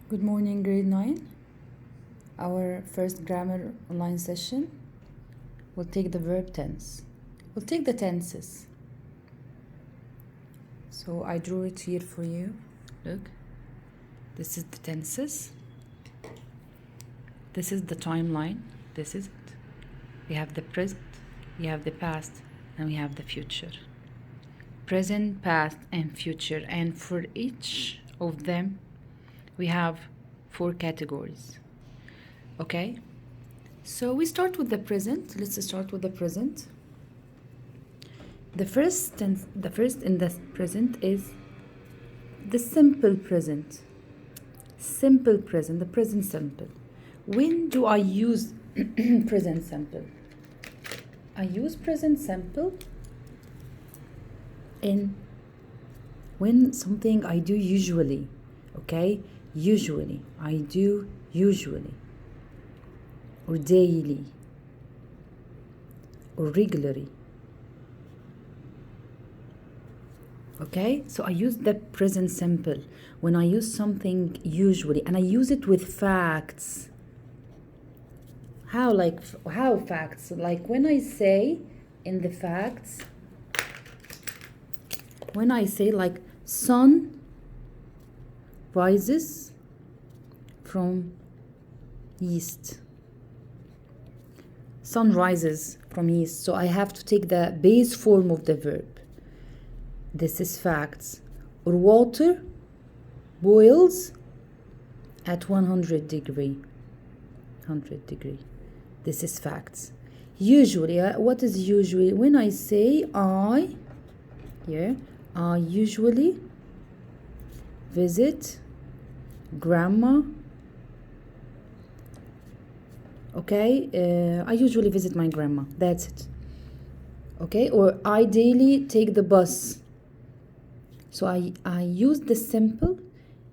Good morning, grade 9. Our first grammar online session will take the verb tense. We'll take the tenses. So I drew it here for you. Look, this is the tenses. This is the timeline. This is it. We have the present, we have the past, and we have the future. Present, past, and future. And for each of them, we have 4 categories. Okay, so we start with the present. Let's start with the present. The first in the present is the simple present. Simple present, the present simple. When do I use present simple? I use present simple in when something I do usually. Okay, usually I do usually, or daily, or regularly. Okay, so I use the present simple when I use something usually, and I use it with facts. How facts? Like when I say in the facts, when I say like sun rises from east. Sun rises from east. So I have to take the base form of the verb. This is facts. Or water boils at 100 degree. 100 degree. This is facts. Usually, what is usually? When I say I usually visit grandma. Okay, I usually visit my grandma. That's it. Okay, or I daily take the bus. So I use the simple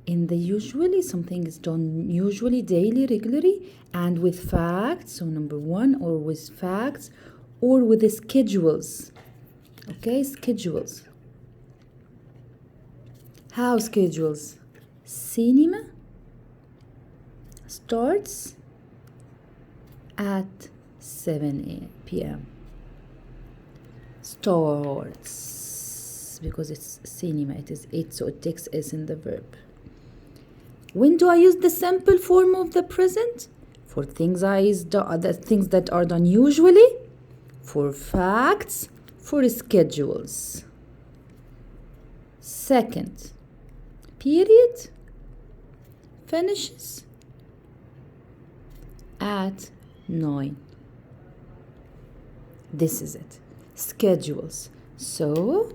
in the usually. Something is done usually, daily, regularly, and with facts. So number 1, or with facts, or with the schedules. Okay, schedules. How schedules? Cinema starts at 7 p.m. Starts, because it's cinema, it is 8, so it takes S in the verb. When do I use the simple form of the present? For things the things that are done usually, for facts, for schedules. Second, period finishes at 9. This is it. Schedules. So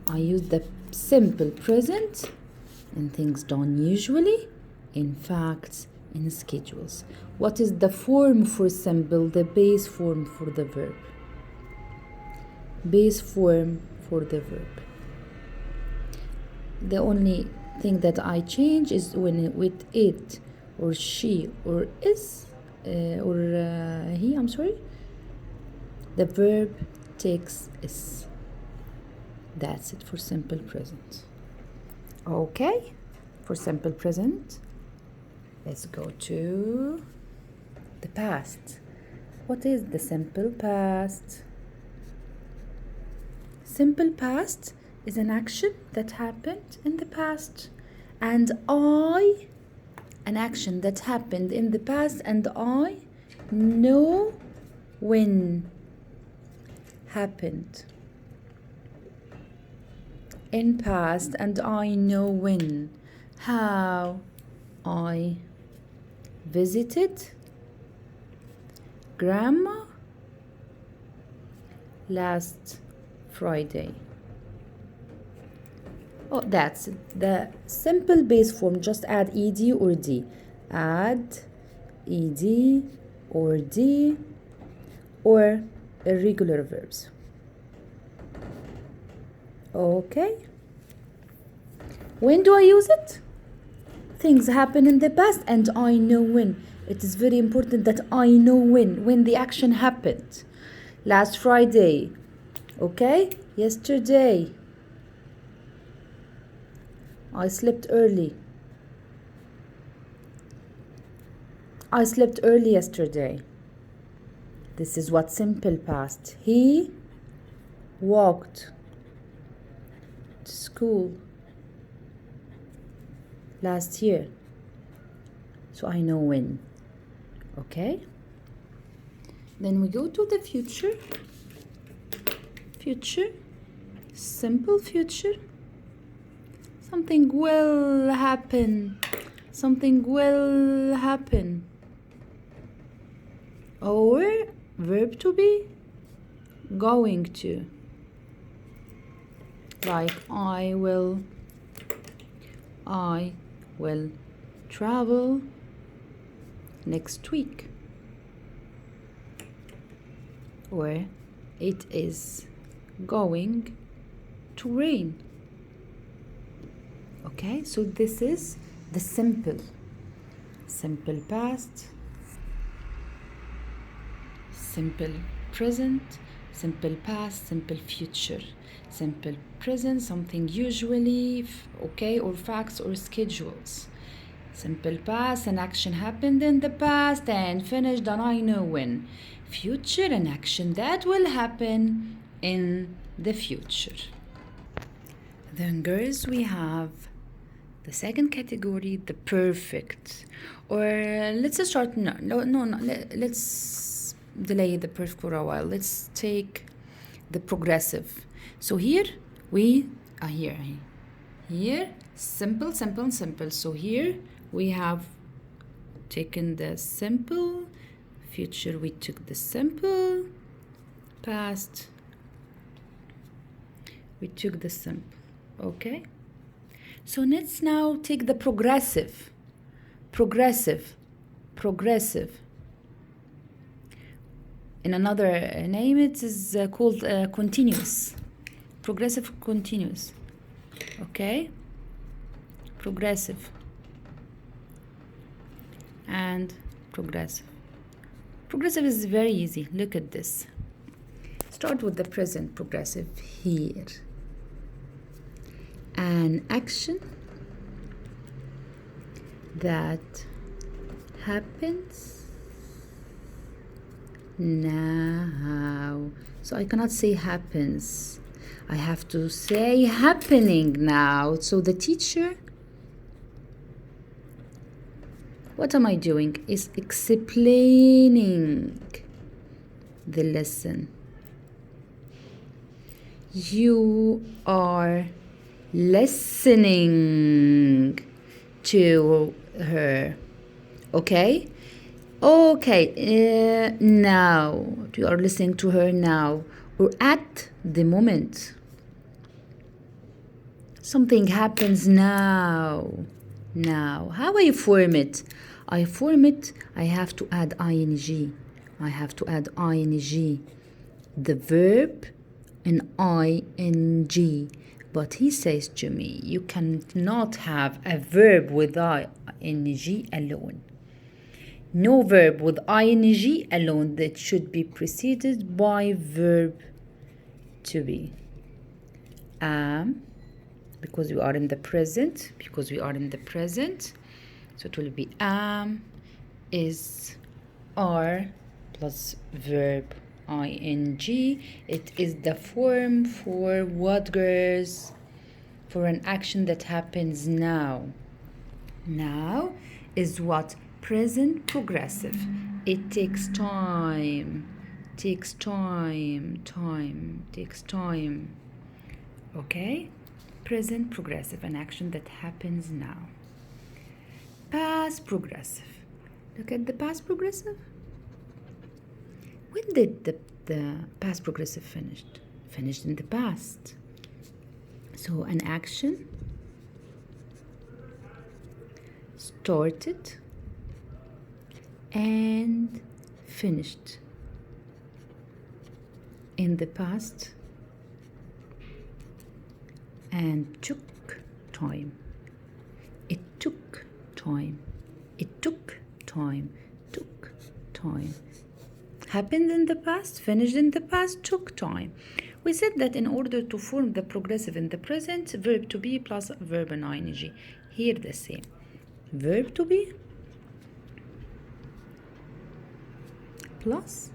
I use the simple present in things done usually, in facts, in schedules. What is the form for simple? The base form for the verb. Base form for the verb. The only thing that I change is when with it, or she, or is, or he, the verb takes is. That's it for simple present. Okay, for simple present, let's go to the past. What is the simple past? Simple past is an action that happened in the past, and an action that happened in the past, and I know when happened in past, and I know when. How? I visited grandma last Friday. Oh, that's it. The simple base form. Just add ed or d. Add ed or d, or irregular verbs. Okay. When do I use it? Things happen in the past, and I know when. It is very important that I know when the action happened. Last Friday. Okay? Yesterday. I slept early. I slept early yesterday. This is what simple past. He walked to school last year. So I know when. Okay? Then we go to the future. Future. Simple future. Something will happen. Something will happen. Or verb to be, going to. Like I will travel next week. Or it is going to rain. Okay, so this is the simple past, simple present, simple past, simple future. Simple present, something usually, okay, or facts or schedules. Simple past, an action happened in the past and finished and I know when. Future, an action that will happen in the future. Then girls, we have the second category, the perfect. Or let's start, let's delay the perfect for a while. Let's take the progressive. So here we are here simple. So here we have taken the simple, future we took the simple, past we took the simple. Okay, so let's now take the progressive. In another name, it is called continuous. Progressive continuous. Okay, progressive and progressive. Progressive is very easy. Look at this. Start with the present progressive here. An action that happens now. So I cannot say happens. I have to say happening now. So the teacher, what am I doing? Is explaining the lesson. You are listening to her. Okay? Now. You are listening to her now. Or at the moment. Something happens now. How I form it? I have to add ing. The verb and ing. But he says to me, you cannot have a verb with ing alone. No verb with ing alone. That should be preceded by verb to be. Because we are in the present. So it will be am, is, are, plus verb ing. It is the form for what, girls? For an action that happens now. Now is what? Present progressive. It takes time. Okay? Present progressive, an action that happens now. Past progressive. Look at the past progressive. When did the past progressive finished? Finished in the past. So an action started and finished in the past and took time. It took time. Happened in the past, finished in the past, took time. We said that in order to form the progressive in the present, verb to be plus verb and ing. Here the same. Verb to be plus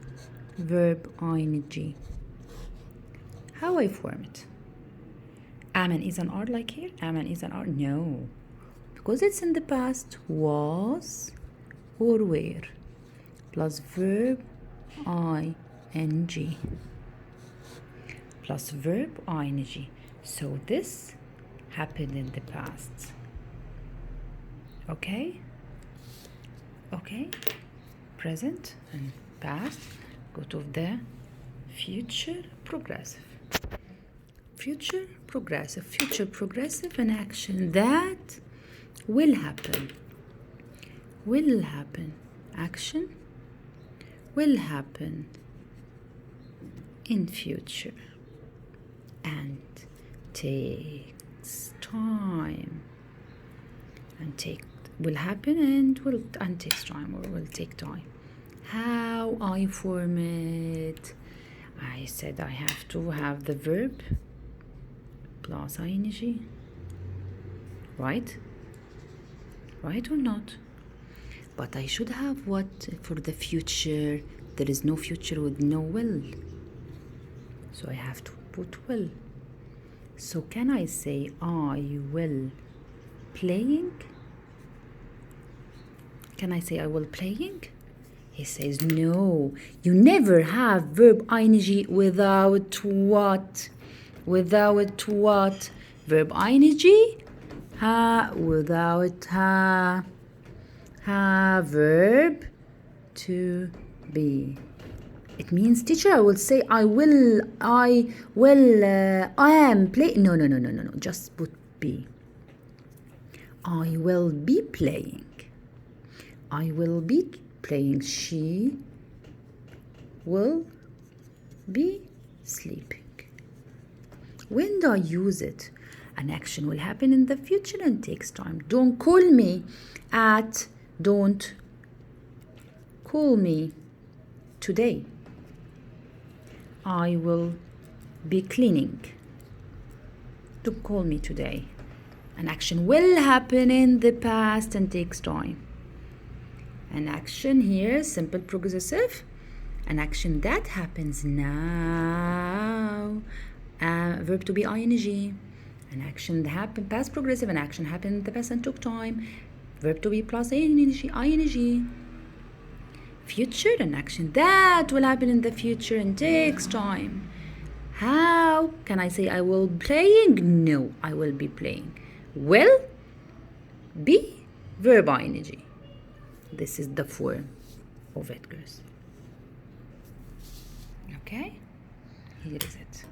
verb ing. How I form it? Am and is an R like here? Am and is an R? No. Because it's in the past, was or were plus verb ing plus verb ing. So this happened in the past. Okay? Okay? Present and past. Go to the future progressive. Future progressive. Future progressive, an action that will happen. Will happen. Action will happen in future and takes time. And will happen and takes time, or will take time. How I form it? I said I have to have the verb plus ing, right? Right or not? But I should have what for the future? There is no future with no will. So I have to put will. So can I say I will playing? Can I say I will playing? He says no. You never have verb ing without what? Without what? Verb ing? Without verb to be. It means, teacher, I will say I am playing. No. Just put be. I will be playing. I will be playing. She will be sleeping. When do I use it? An action will happen in the future and takes time. Don't call me today. I will be cleaning. Don't call me today. An action will happen in the past and takes time. An action here, simple progressive. An action that happens now. Verb to be ing. An action that happened, past progressive. An action happened in the past and took time. Verb to be plus ing. Future, an action that will happen in the future and takes time. How can I say I will be playing? No, I will be playing. Will be verb ing. This is the form of it, girls. Okay? Here is it.